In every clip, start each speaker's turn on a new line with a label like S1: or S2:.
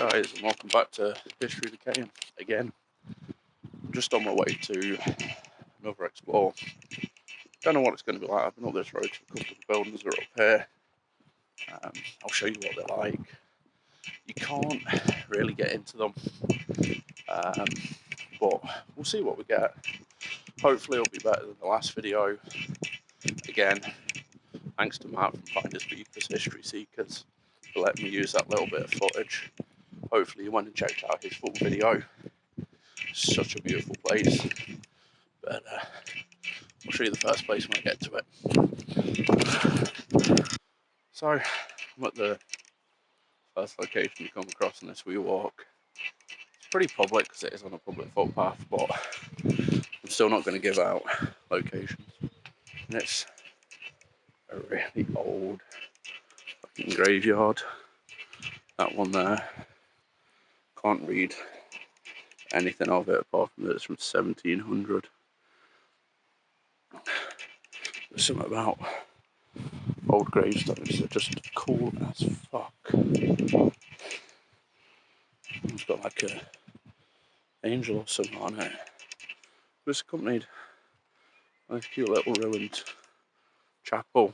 S1: Guys, and welcome back to History Decaying again. I'm just on my way to another explore. Don't know what it's going to be like. I've been up this road to a couple of the buildings that are up here. I'll show you what they're like. You can't really get into them, but we'll see what we get. Hopefully it'll be better than the last video. Again, thanks to Matt from Finders Keepers History Seekers for letting me use that little bit of footage. Hopefully you went and checked out his full video. Such a beautiful place. But I'll show you the first place when I get to it. So I'm at the first location you come across in this wee walk. It's pretty public because it is on a public footpath, but I'm still not going to give out locations. And it's a really old fucking graveyard. That one there. Can't read anything of it apart from that it's from 1700. There's something about old gravestones that are just cool as fuck. It's got like a angel or something on it. But it's accompanied by a cute little ruined chapel.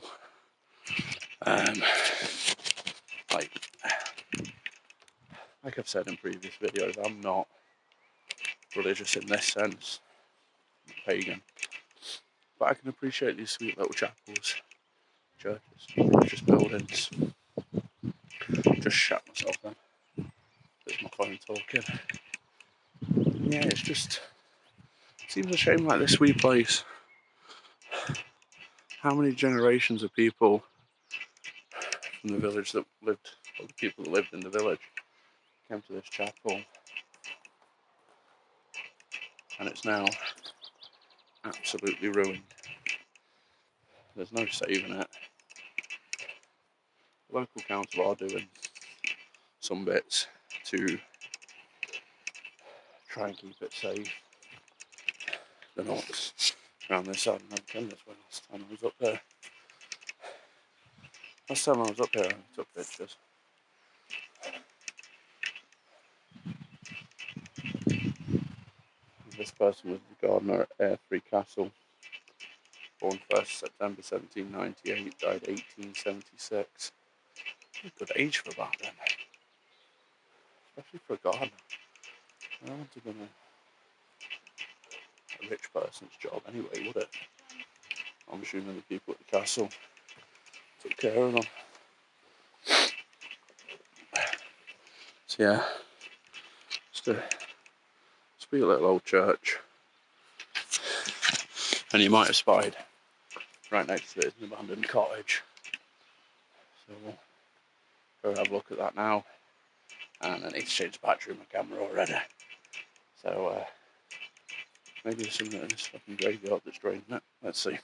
S1: Like I've said in previous videos, I'm not religious in this sense. I'm pagan. But I can appreciate these sweet little chapels, churches, religious buildings. Just shat myself then. There's my phone talking. Yeah, it's just, it seems a shame like this wee place. How many generations of people from the village that lived, or the people that lived in the village, came to this chapel, and it's now absolutely ruined. There's no saving it. The local council are doing some bits to try and keep it safe. They're not around this side, and I've done this way last time I was up there. Last time I was up here, I took pictures. This person was the gardener at Airfree Castle, born 1st September 1798, died 1876. A good age for that then, especially for a gardener. I don't want to be a rich person's job anyway, would it? I'm assuming the people at the castle took care of them. So yeah, just a sweet little old church. And you might have spied right next to it is an abandoned cottage. So we'll go have a look at that now. And I need to change the battery in my camera already. So maybe there's something in this fucking graveyard that's draining it. Let's see.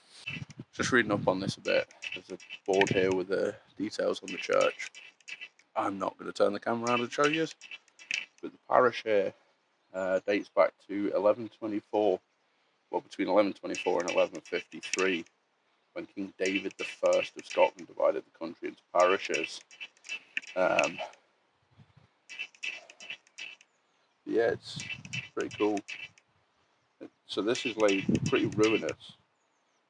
S1: Just reading up on this a bit. There's a board here with the details on the church. I'm not going to turn the camera around and show you, but the parish here dates back to 1124, well, between 1124 and 1153, when King David I of Scotland divided the country into parishes. Yeah, it's pretty cool. So this is laid pretty ruinous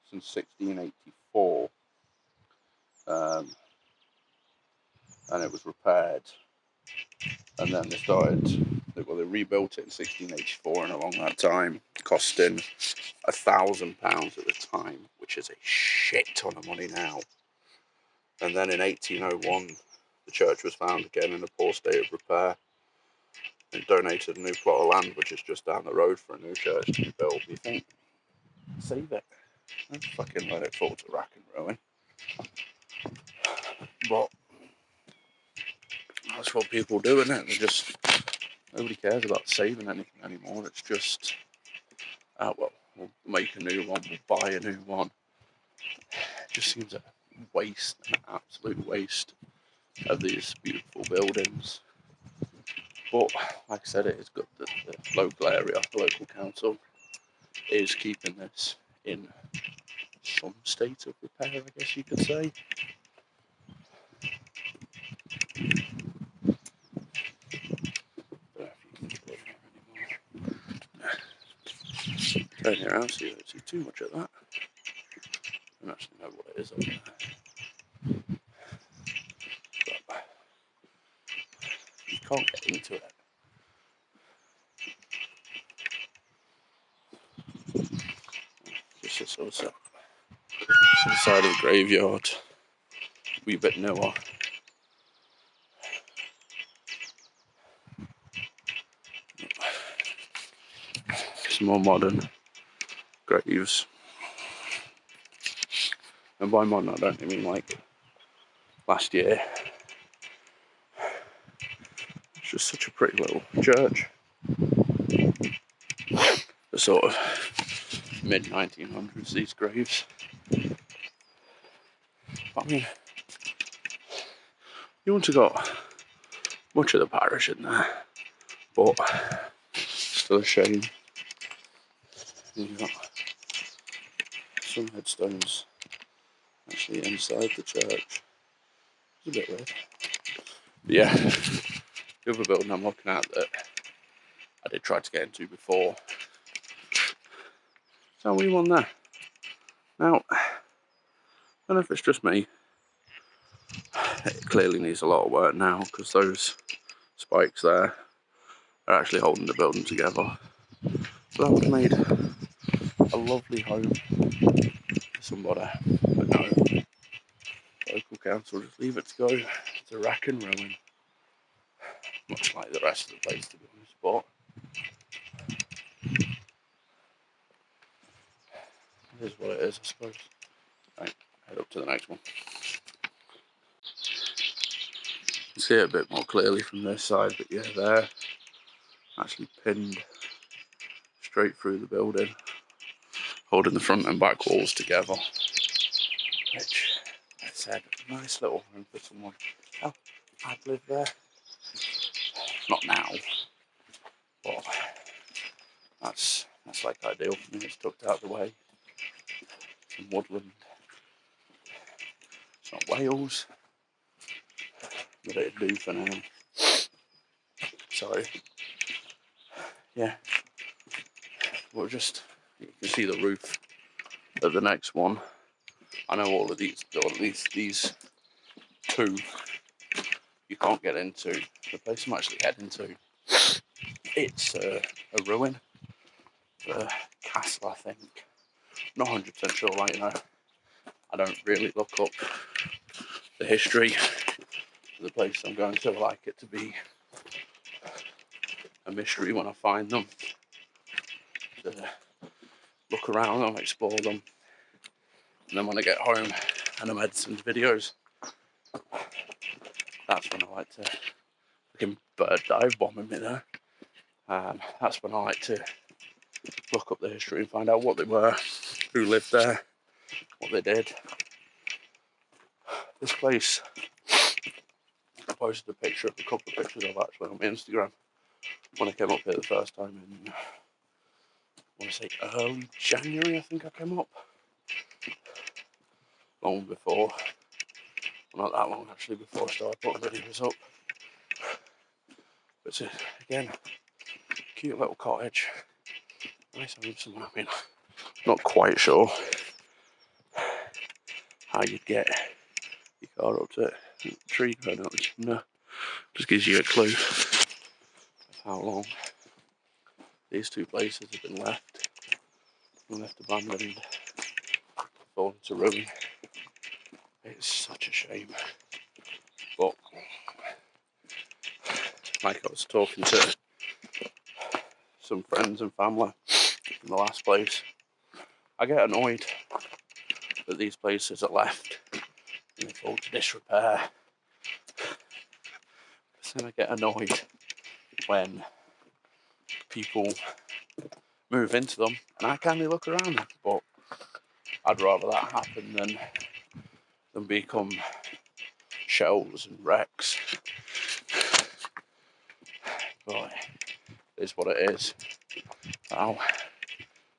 S1: since 1684, and it was repaired, and then they rebuilt it in 1684, and along that time, costing £1,000 at the time, which is a shit ton of money now. And then in 1801, the church was found again in a poor state of repair, and donated a new plot of land, which is just down the road, for a new church to be built. You think, save it? Don't fucking let it fall to rack and ruin. But that's what people do, isn't it? Nobody cares about saving anything anymore. It's just, we'll make a new one, we'll buy a new one. It just seems a waste, an absolute waste of these beautiful buildings. But like I said, it is good that the local area, the local council, is keeping this in some state of repair, I guess you could say. turn it around so you don't see too much of that. I don't actually know what it is over there. But you can't get into it. Just this also to the side of the graveyard, a wee bit newer. Some more modern graves. And by modern I don't mean like last year. It's just such a pretty little church. The sort of mid-1900s, these graves. I mean, you wouldn't have got much of the parish in there, but still a shame. You've got some headstones actually inside the church. It's a bit weird. But yeah, the other building I'm looking at that I did try to get into before. There's a wee one there. Now, I don't know if it's just me. It clearly needs a lot of work now because those spikes there are actually holding the building together. So that would have made a lovely home for somebody. But no, local council just leave it to go to rack and ruin. Much like the rest of the place, to be honest. But it is what it is, I suppose. Right, head up to the next one. You can see it a bit more clearly from this side, but yeah, they're actually pinned straight through the building, holding the front and back walls together. Which, like I said, nice little home for someone. Oh, I'd live there. Not now, but that's like ideal for me. It's tucked out of the way. Some woodland. It's not Wales, but it'd do for now. So, yeah, we'll just, you can see the roof of the next one. I know all of these, or at least these two, you can't get into. The place I'm actually heading to, it's a ruin, a castle, I think. Not 100% sure, like, you know, I don't really look up the history of the place I'm going to. I like it to be a mystery when I find them, to look around them, explore them, and then when I get home and I'm editing videos, that's when I like to, fucking bird dive bombing me there. That's when I like to look up the history and find out what they were, who lived there, what they did. This place, I posted a picture of a couple of pictures of actually on my Instagram when I came up here the first time in, I want to say early January, I think I came up. Long before, well, not that long actually, before I started putting videos up. But again, cute little cottage. Nice home somewhere. I mean, not quite sure how you'd get your car up to it. The tree going up, no, just gives you a clue of how long these two places have been left abandoned, fallen to ruin. It's such a shame. But like I was talking to some friends and family in the last place, I get annoyed that these places are left and they fall to disrepair. Then I get annoyed when people move into them and I can't look around them. But I'd rather that happen than become shells and wrecks. But it is what it is. I'll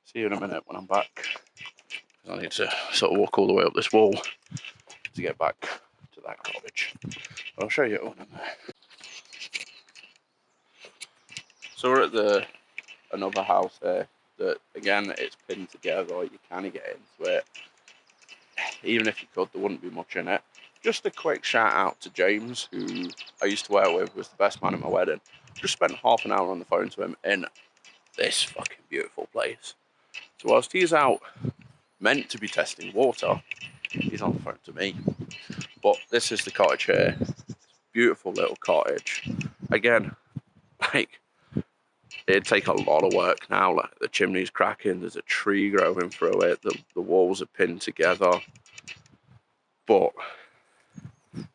S1: see you in a minute when I'm back. I need to sort of walk all the way up this wall to get back to that cottage. I'll show you it when I'm there. So we're at another house here. that, again, it's pinned together. You kind of get into it. Even if you could, there wouldn't be much in it. Just a quick shout out to James, who I used to work with, was the best man at my wedding. Just spent half an hour on the phone to him in this fucking beautiful place. So whilst he's out meant to be testing water, he's on the phone to me. But this is the cottage here. Beautiful little cottage. Again, like, it'd take a lot of work now. Like, the chimney's cracking, there's a tree growing through it, the walls are pinned together. But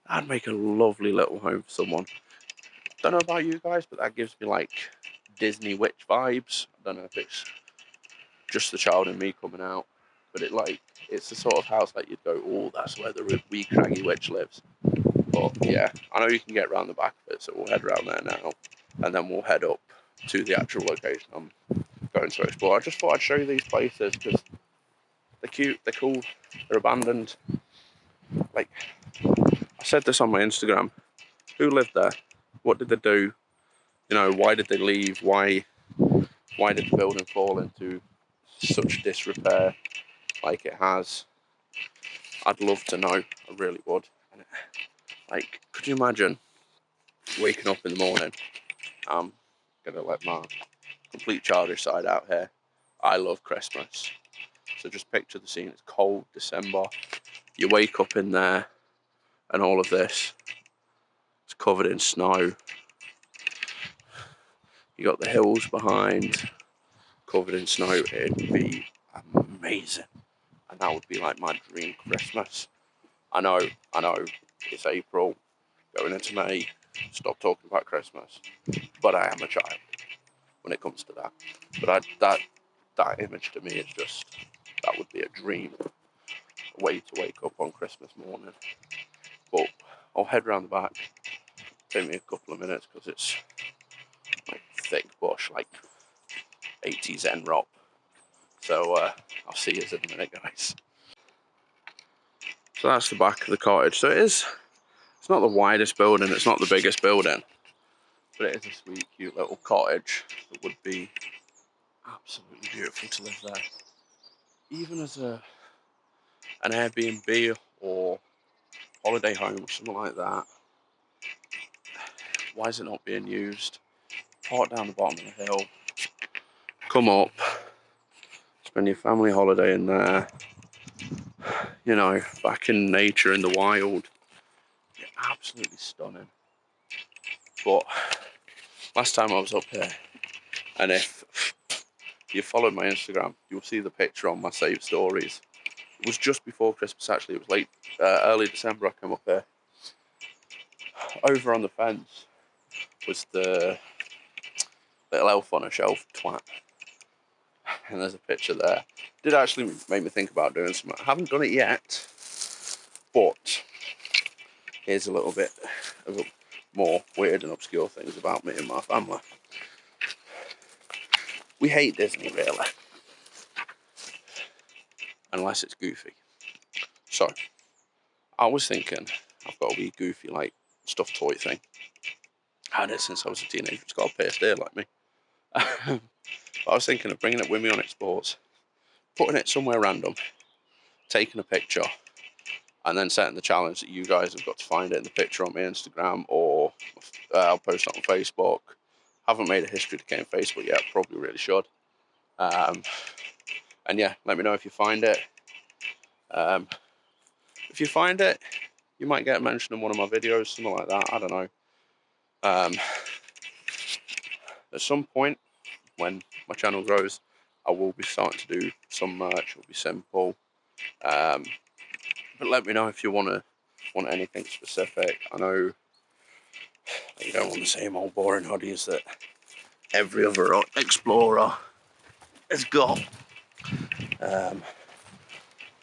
S1: that'd make a lovely little home for someone. Don't know about you guys, but that gives me like Disney witch vibes. I don't know if it's just the child in me coming out, but it's the sort of house that you'd go, oh, that's where the wee craggy witch lives. But yeah, I know you can get around the back of it, so we'll head around there now, and then we'll head up to the actual location I'm going to explore. I just thought I'd show you these places because they're cute, they're cool, they're abandoned. Like, I said this on my Instagram. Who lived there? What did they do? You know, why did they leave? Why did the building fall into such disrepair like it has? I'd love to know. I really would. Like, could you imagine waking up in the morning? I'm gonna let my complete childish side out here. I love Christmas. So just picture the scene. It's cold, December. You wake up in there and all of this is covered in snow. You got the hills behind, covered in snow. It'd be amazing. And that would be like my dream Christmas. I know, it's April, going into May, stop talking about Christmas. But I am a child when it comes to that. But that image to me is just, that would be a dream. A way to wake up on Christmas morning. But I'll head round the back. Take me a couple of minutes because it's like thick bush, like 80s Zen rock. So I'll see you in a minute, guys. So that's the back of the cottage. So it's not the widest building, it's not the biggest building, but it is a sweet, cute little cottage that would be absolutely beautiful to live there. Even as an Airbnb or holiday home or something like that. Why is it not being used? Park down the bottom of the hill, come up, spend your family holiday in there, you know, back in nature, in the wild. Absolutely stunning. But last time I was up here, and if you followed my Instagram, you'll see the picture on my saved stories. It was just before Christmas, actually. It was early December I came up here. Over on the fence was the little elf on a shelf, twat. And there's a picture there. Did actually make me think about doing something. I haven't done it yet, but here's a little bit of more weird and obscure things about me and my family. We hate Disney, really. Unless it's goofy. So, I was thinking, I've got a wee goofy, like, stuffed toy thing. I had it since I was a teenager. It's got a pierced ear like me. But I was thinking of bringing it with me on explores, putting it somewhere random, taking a picture, and then setting the challenge that you guys have got to find it in the picture on my Instagram, or I'll post it on Facebook. Haven't made a history to get on Facebook yet, probably really should. And yeah, let me know if you find it. If you find it, you might get mentioned in one of my videos, something like that, I don't know. At some point, when my channel grows, I will be starting to do some merch. It'll be simple. But let me know if you want anything specific. I know you don't want the same old boring hoodies that every other explorer has got.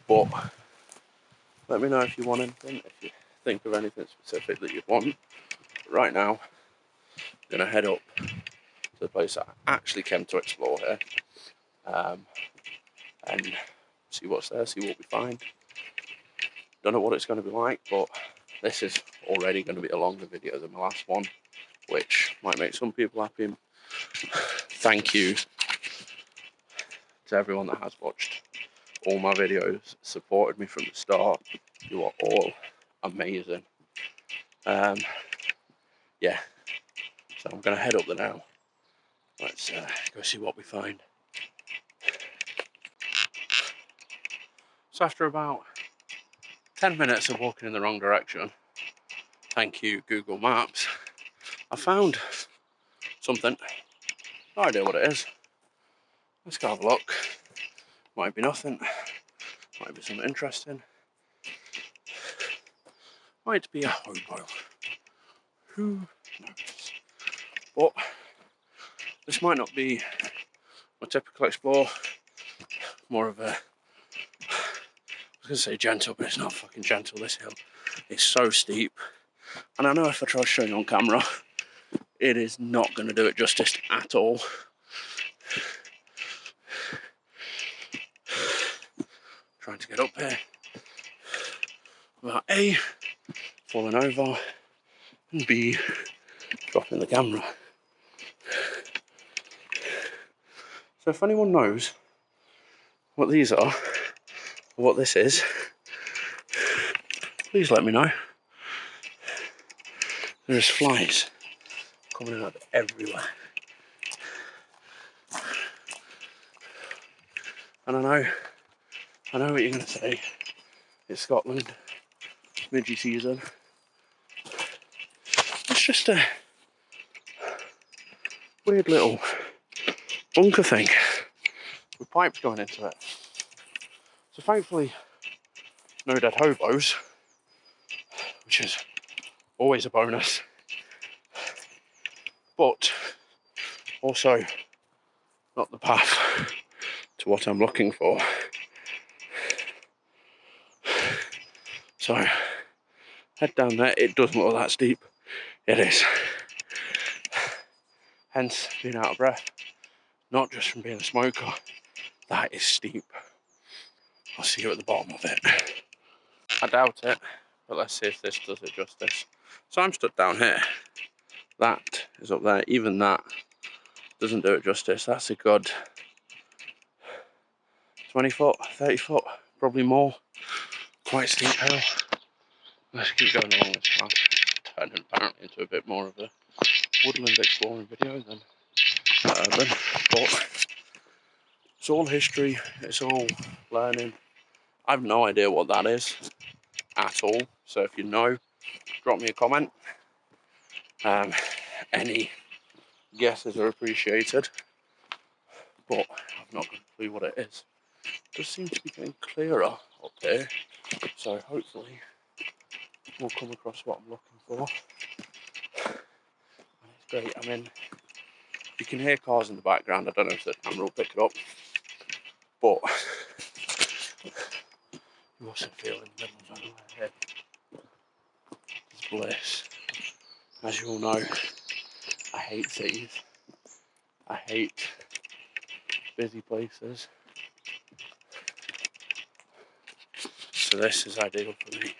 S1: But let me know if you want anything, if you think of anything specific that you want. But right now, I'm going to head up to the place I actually came to explore here. And see what's there, see what we find. Don't know what it's going to be like, but this is already going to be a longer video than my last one, which might make some people happy. Thank you to everyone that has watched all my videos, supported me from the start. You are all amazing. Yeah, so I'm going to head up there now. Let's go see what we find. So after about 10 minutes of walking in the wrong direction, thank you Google Maps, I found something. No idea what it is. Let's go have a look. Might be nothing. Might be something interesting. Might be a hobo. Who knows? But this might not be my typical explore. More of a, I was going to say gentle, but it's not fucking gentle, this hill. It's so steep. And I know if I try showing on camera, it is not going to do it justice at all. Trying to get up here without A, falling over, and B, dropping the camera. So if anyone knows what these are, or what this is, please let me know. There's flies coming out everywhere. And I know what you're going to say. It's Scotland, midgy season. It's just a weird little bunker thing with pipes going into it. So thankfully, no dead hobos, which is always a bonus. But also not the path to what I'm looking for. So head down there. It doesn't look that steep. It is. Hence being out of breath. Not just from being a smoker. That is steep. I'll see you at the bottom of it. I doubt it, but let's see if this does it justice. So I'm stood down here. That is up there. Even that doesn't do it justice. That's a good 20 foot, 30 foot, probably more. Quite steep hill. Let's keep going along this path. Turning apparently into a bit more of a woodland exploring video than urban. But it's all history, it's all learning. I have no idea what that is at all. So if you know, drop me a comment. Any guesses are appreciated. But I've not got a clue what it is. It does seem to be getting clearer up here. So hopefully we'll come across what I'm looking for. And it's great. I mean, you can hear cars in the background. I don't know if the camera will pick it up. But you also feel in the middle of nowhere here. It's bliss. As you all know, I hate cities. I hate busy places. So this is ideal for me.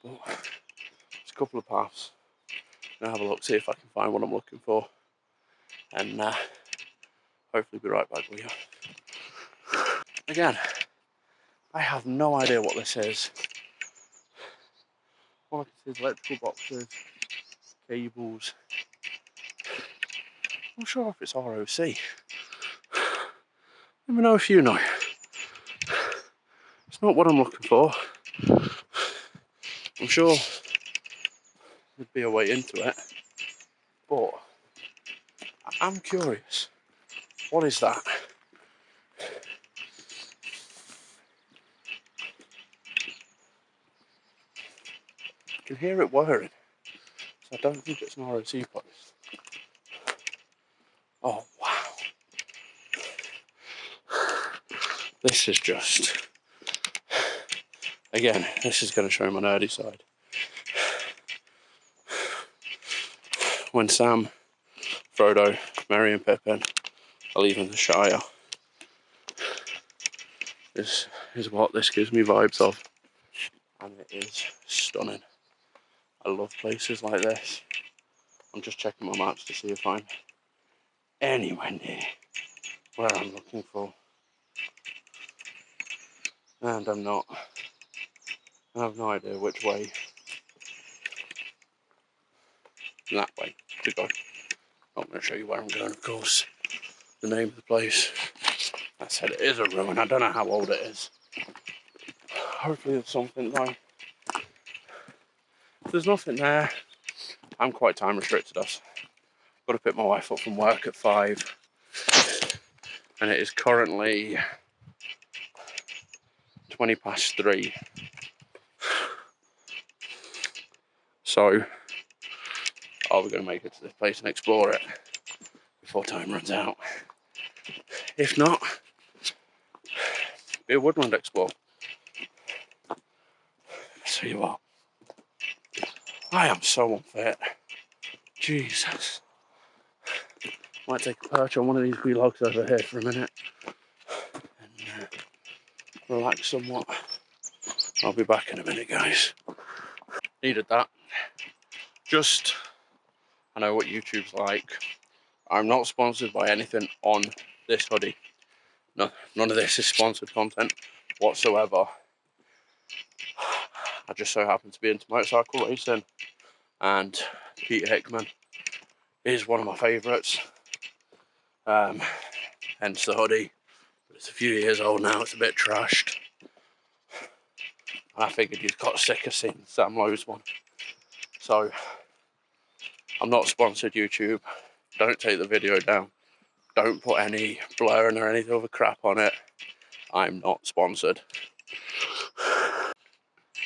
S1: But there's a couple of paths. I'm gonna have a look, see if I can find what I'm looking for. And hopefully be right back with you. Again, I have no idea what this is. All I can see is electrical boxes, cables. I'm not sure if it's ROC. Let me know if you know. It's not what I'm looking for. I'm sure there'd be a way into it. But I'm curious. What is that? I can hear it whirring. So I don't think it's an ROC place. Oh wow. This is just, again, this is going to show my nerdy side. When Sam, Frodo, Merry and Pippin are leaving the Shire, this is what this gives me vibes of. And it is stunning. I love places like this. I'm just checking my maps to see if I'm anywhere near where I'm looking for. and I have no idea which way, that way to go. I'm going to show you where I'm going, of course. The name of the place. I said it is a ruin. I don't know how old it is. Hopefully there's something though. If there's nothing there, I'm quite time restricted. I've got to pick my wife up from work at 5. And it is currently 3:20. So, are we going to make it to this place and explore it before time runs out? If not, be a woodland explore. Tell you what, I am so unfit. Jesus. Might take a perch on one of these wee logs over here for a minute and relax somewhat. I'll be back in a minute, guys. Needed that. Just, I know what YouTube's like. I'm not sponsored by anything on this hoodie. No, none of this is sponsored content whatsoever. I just so happen to be into motorcycle racing, and Peter Hickman is one of my favourites. Hence the hoodie. But it's a few years old now, it's a bit trashed. And I figured you'd got sick of seeing Sam Lowe's one. So, I'm not sponsored, YouTube. Don't take the video down. Don't put any blurring or anything other crap on it. I'm not sponsored.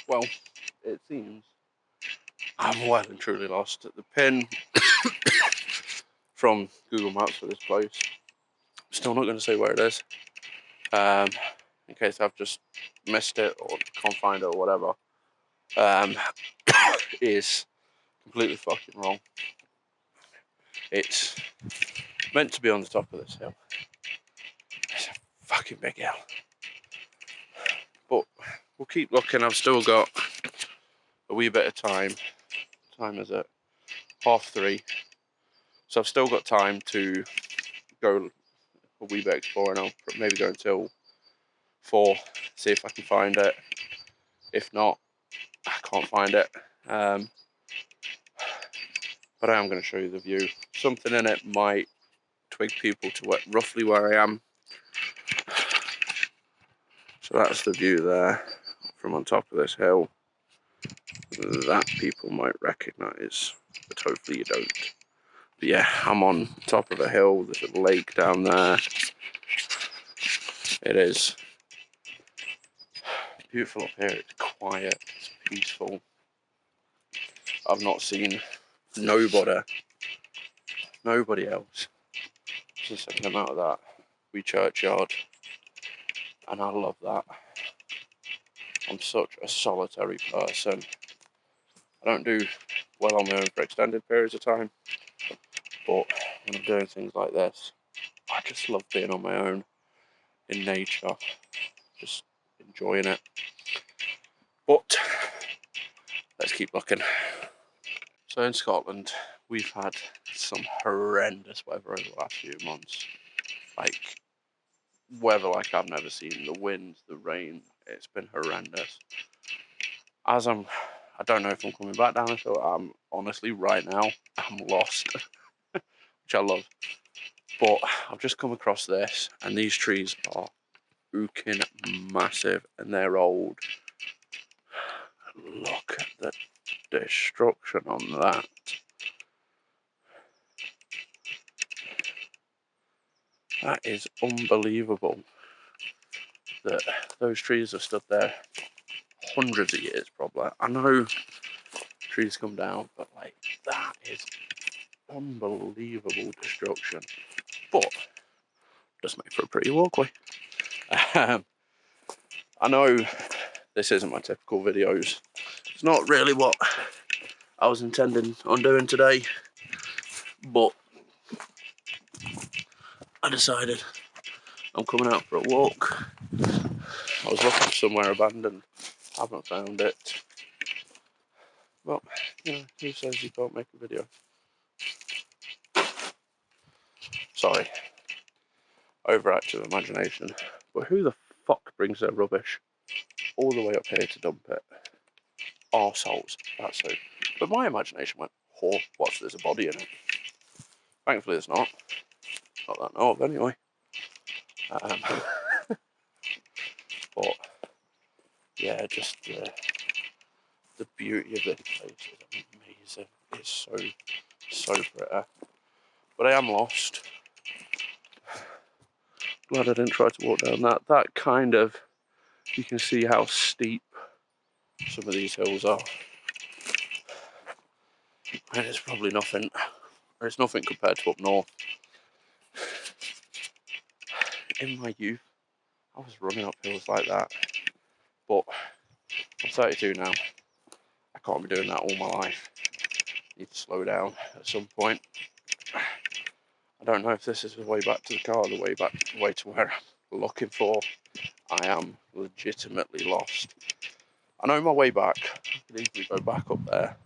S1: Well, it seems I'm well and truly lost. The pin from Google Maps for this place, I'm still not going to say where it is, in case I've just missed it or can't find it or whatever, is completely fucking wrong. It's meant to be on the top of this hill. It's a fucking big hill. But we'll keep looking. I've still got a wee bit of time. What time is it? 3:30. So I've still got time to go a wee bit exploring. I'll maybe go until 4, see if I can find it. If not, I can't find it. But I am going to show you the view. Something in it might twig people to roughly where I am. So that's the view there from on top of this hill. That people might recognise, but hopefully you don't. But yeah, I'm on top of a hill. There's a lake down there. It is beautiful up here. It's quiet. It's peaceful. I've not seen nobody else since I came out of that wee churchyard, and I love that. I'm such a solitary person. I don't do well on my own for extended periods of time, but when I'm doing things like this, I just love being on my own in nature, just enjoying it. But let's keep looking. So in Scotland, we've had some horrendous weather over the last few months. Like, weather like I've never seen. The wind, the rain, it's been horrendous. I don't know if I'm coming back down this hill. I'm honestly, right now, I'm lost, which I love. But I've just come across this, and these trees are freaking massive, and they're old. Look at the destruction on that. That is unbelievable that those trees have stood there hundreds of years probably. I know trees come down, but like, that is unbelievable destruction. But does make for a pretty walkway. I know this isn't my typical videos. It's not really what I was intending on doing today, but I decided I'm coming out for a walk. I was looking for somewhere abandoned, haven't found it. Well, you know, who says you can't make a video? Sorry, overactive imagination. But who the fuck brings their rubbish all the way up here to dump it. Arseholes, that's who. But my imagination went, oh, what's there's a body in it? Thankfully there's not. Not that I know of anyway. But yeah, just the beauty of this place is amazing. It's so pretty. But I am lost. Glad I didn't try to walk down that. That kind of, you can see how steep some of these hills are. And it's probably nothing. It's nothing compared to up north. In my youth, I was running up hills like that. But I'm 32 now. I can't be doing that all my life. I need to slow down at some point. I don't know if this is the way back to the car, the way to where I'm looking for. I am legitimately lost. I know my way back. I could easily go back up there,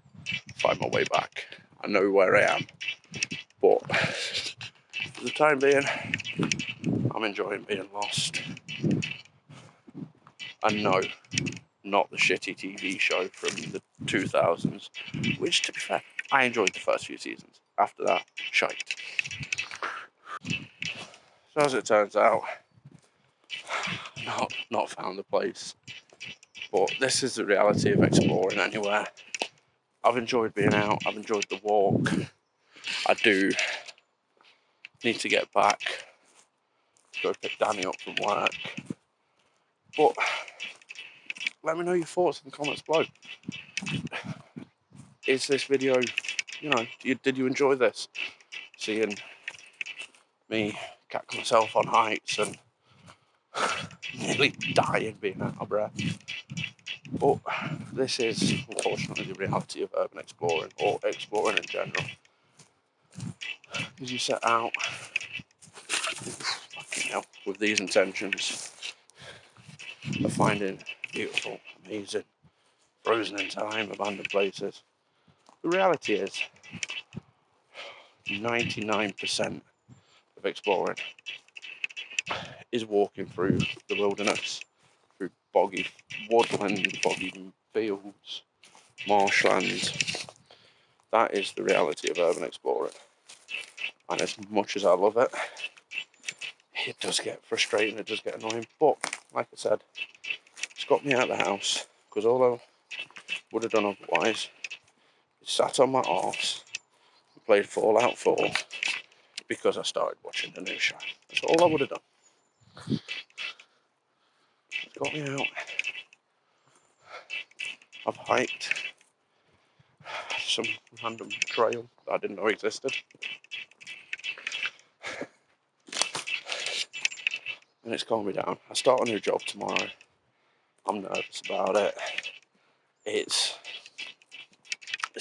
S1: find my way back. I know where I am. But for the time being, I'm enjoying being lost. And no, not the shitty TV show from the 2000s, which, to be fair, I enjoyed the first few seasons. After that, shite. So as it turns out, not found the place. But this is the reality of exploring anywhere. I've enjoyed being out. I've enjoyed the walk. I do need to get back, go pick Danny up from work. But let me know your thoughts in the comments below. Is this video, did you enjoy this? Seeing me catch myself on heights and nearly dying being out of breath. But this is unfortunately the reality of urban exploring, or exploring in general. Because you set out with these intentions of finding beautiful, amazing, frozen in time, abandoned places. The reality is 99% of exploring is walking through the wilderness, through boggy woodland, boggy fields, marshlands. That is the reality of urban exploring. And as much as I love it, it does get frustrating, it does get annoying. But, like I said, it's got me out of the house, because all I would have done otherwise is sat on my arse and played Fallout 4 because I started watching the new show. That's all I would have done. It's got me out. I've hiked some random trail that I didn't know existed. And it's calmed me down. I start a new job tomorrow. I'm nervous about it. It's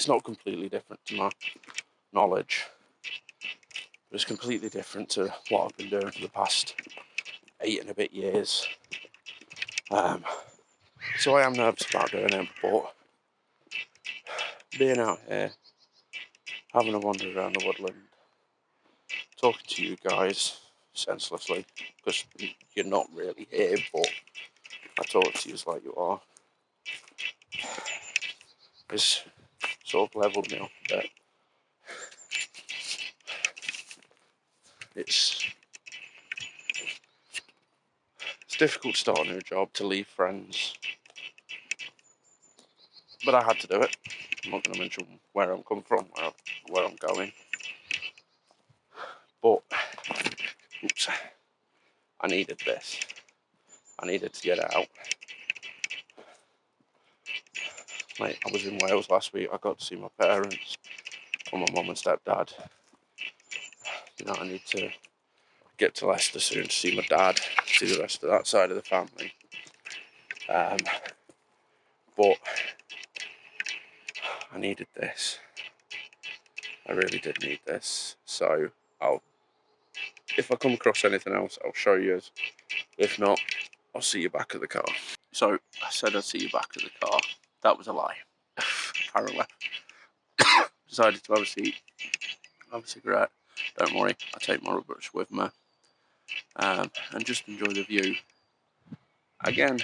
S1: not completely different to my knowledge, but it's completely different to what I've been doing for the past 8 and a bit years. So I am nervous about doing it, but being out here, having a wander around the woodland, talking to you guys senselessly, because you're not really here, but I talk to you like you are, it's sort of leveled me up a bit. It's difficult to start a new job, to leave friends, but I had to do it. I'm not going to mention where I'm coming from, where I'm going, but oops, I needed this. I needed to get out. Like, I was in Wales last week. I got to see my parents, or my mum and stepdad. I need to get to Leicester soon to see my dad, see the rest of that side of the family. But I needed this. I really did need this. So if I come across anything else, I'll show you. If not, I'll see you back at the car. So I said I'd see you back at the car. That was a lie. Apparently. Decided to have a cigarette. Don't worry, I take my rubbish with me. And just enjoy the view Again,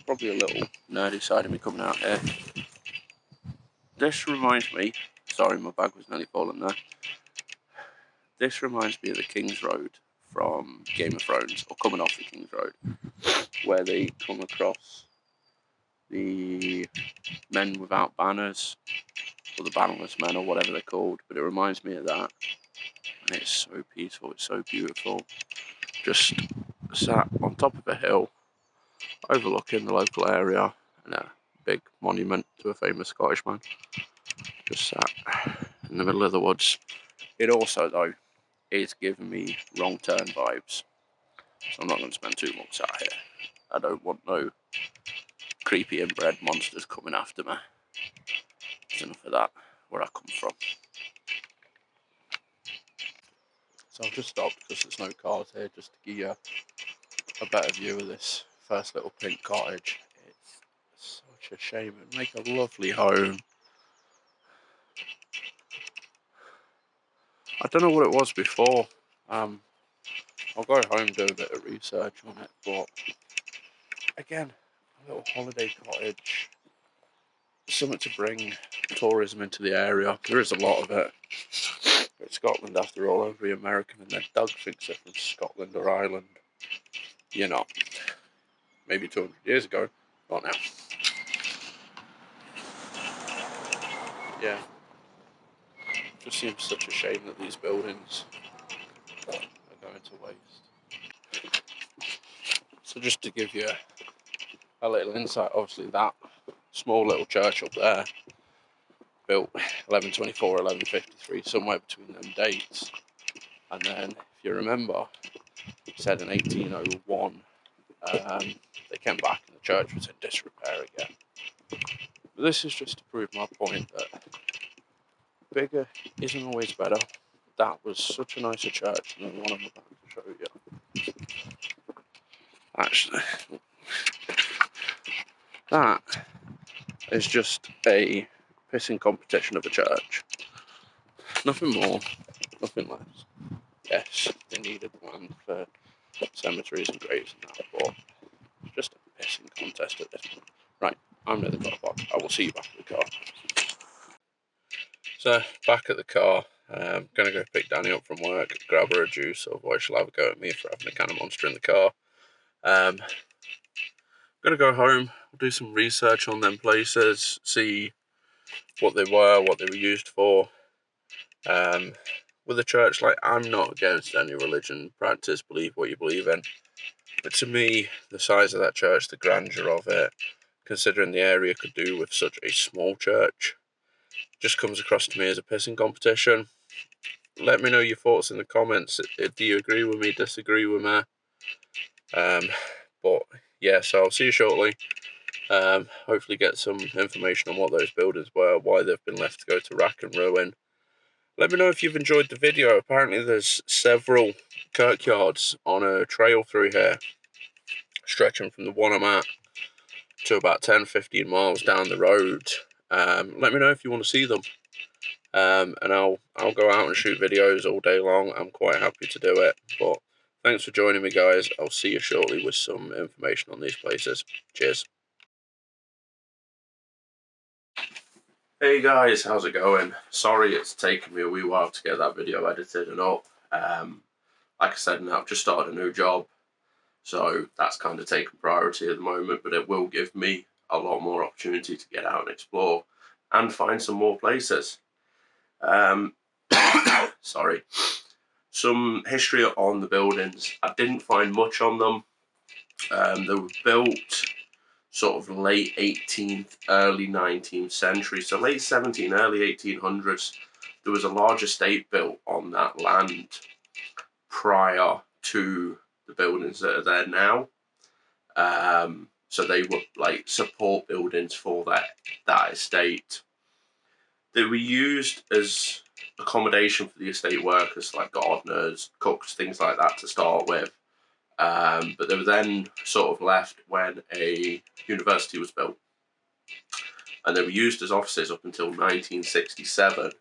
S1: probably a little nerdy side of me coming out here. This reminds me, sorry my bag was nearly falling there. This reminds me of the King's Road from Game of Thrones, or coming off the King's Road, where they come across the men without banners, or the bannerless men, or whatever they're called. But it reminds me of that, and it's so peaceful, it's so beautiful. Just sat on top of a hill, overlooking the local area, and a big monument to a famous Scottish man. Just sat in the middle of the woods. It also, though, is giving me wrong turn vibes, so I'm not going to spend too long sat here. I don't want no creepy inbred monsters coming after me. There's enough of that where I come from. So I've just stopped because there's no cars here, just to give you a better view of this first little pink cottage. It's such a shame. It'd make a lovely home. I don't know what it was before. I'll go home and do a bit of research on it, but again, a little holiday cottage, something to bring tourism into the area. There is a lot of it. It's Scotland after all, every American and their dog thinks they're from Scotland or Ireland. You're not. Maybe 200 years ago, not now. Yeah. It just seems such a shame that these buildings are going to waste. So just to give you a little insight, obviously that small little church up there, built 1124, 1153, somewhere between them dates. And then, if you remember, said in 1801, they came back and the church was in disrepair again. But this is just to prove my point that bigger isn't always better. That was such a nicer church than the one I'm about to show you. Actually, that is just a pissing competition of a church. Nothing more, nothing less. Yes, they needed land for cemeteries and graves and that, but just a pissing contest at this point. Right, I'm near the car park. I will see you back at the car. So, back at the car. I'm going to go pick Danny up from work, grab her a juice, otherwise she'll have a go at me for having a can of Monster in the car. I'm going to go home, do some research on them places, see what they were used for. With a church, like, I'm not against any religion, practice, believe what you believe in. But to me, the size of that church, the grandeur of it, considering the area could do with such a small church, just comes across to me as a pissing competition. Let me know your thoughts in the comments. Do you agree with me, disagree with me? But yeah, so I'll see you shortly. Hopefully get some information on what those buildings were, why they've been left to go to rack and ruin. Let me know if you've enjoyed the video. Apparently there's several kirkyards on a trail through here, stretching from the one I'm at to about 10-15 miles down the road. Let me know if you want to see them. And I'll go out and shoot videos all day long. I'm quite happy to do it. But thanks for joining me, guys. I'll see you shortly with some information on these places. Cheers. Hey guys, how's it going? Sorry it's taken me a wee while to get that video edited and up. Like I said, now I've just started a new job, so that's kind of taken priority at the moment, but it will give me a lot more opportunity to get out and explore and find some more places. Sorry. Some history on the buildings. I didn't find much on them. They were built sort of late 18th, early 19th century. So late 17, early 1800s, there was a large estate built on that land prior to the buildings that are there now. So they were like support buildings for that estate. They were used as accommodation for the estate workers, like gardeners, cooks, things like that to start with. But they were then sort of left when a university was built. And they were used as offices up until 1967.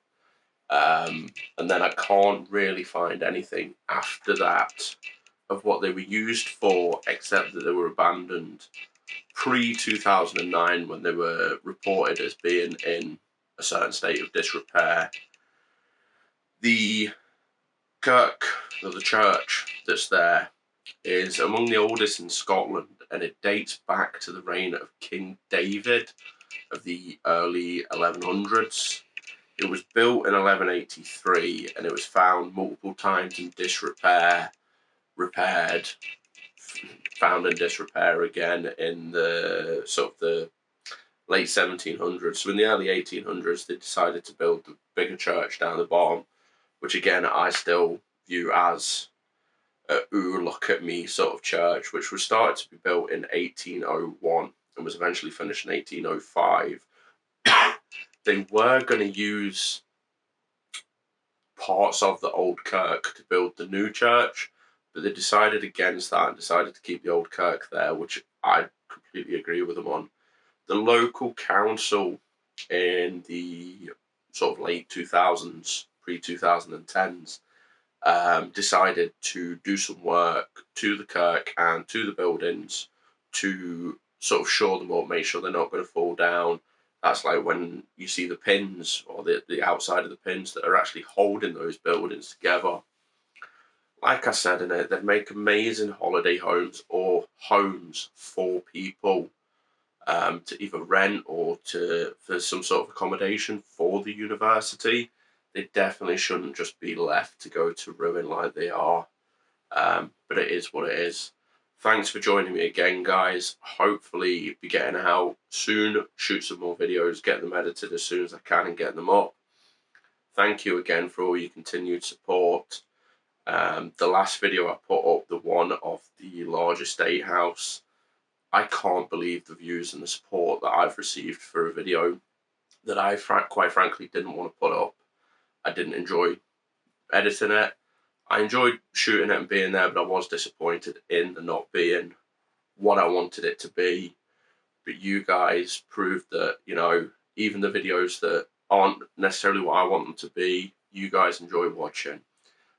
S1: And then I can't really find anything after that
S2: of what they were used for, except that they were abandoned pre-2009 when they were reported as being in a certain state of disrepair. The Kirk, or the church that's there, is among the oldest in Scotland, and it dates back to the reign of King David of the early 1100s. It was built in 1183, and it was found multiple times in disrepair, repaired, found in disrepair again in the sort of the late 1700s. So in the early 1800s, they decided to build the bigger church down the bottom, which again I still view as a ooh, look at me sort of church, which was started to be built in 1801 and was eventually finished in 1805. They were going to use parts of the old kirk to build the new church, but they decided against that and decided to keep the old kirk there, which I completely agree with them on. The local council in the sort of late 2000s, pre-2010s, decided to do some work to the kirk and to the buildings to sort of shore them up, make sure they're not going to fall down. That's like when you see the pins or the outside of the pins that are actually holding those buildings together. Like I said in it, they'd make amazing holiday homes or homes for people to either rent or for some sort of accommodation for the university. They definitely shouldn't just be left to go to ruin like they are. But it is what it is. Thanks for joining me again, guys. Hopefully be getting out soon, shoot some more videos, get them edited as soon as I can and get them up. Thank you again for all your continued support. The last video I put up, the one of the large estate house, I can't believe the views and the support that I've received for a video that I quite frankly didn't want to put up. I didn't enjoy editing it. I enjoyed shooting it and being there, but I was disappointed in the not being what I wanted it to be. But you guys proved that, you know, even the videos that aren't necessarily what I want them to be, you guys enjoy watching.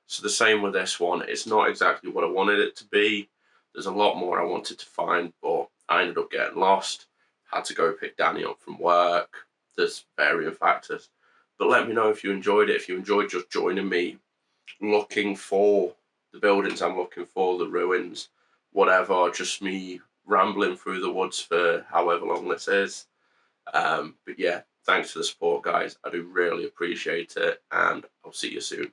S2: So the same with this one. It's not exactly what I wanted it to be. There's a lot more I wanted to find, but I ended up getting lost. Had to go pick Danny up from work. There's varying factors. But let me know if you enjoyed it, if you enjoyed just joining me, looking for the buildings I'm looking for, the ruins, whatever, just me rambling through the woods for however long this is. But yeah, thanks for the support, guys. I do really appreciate it, and I'll see you soon.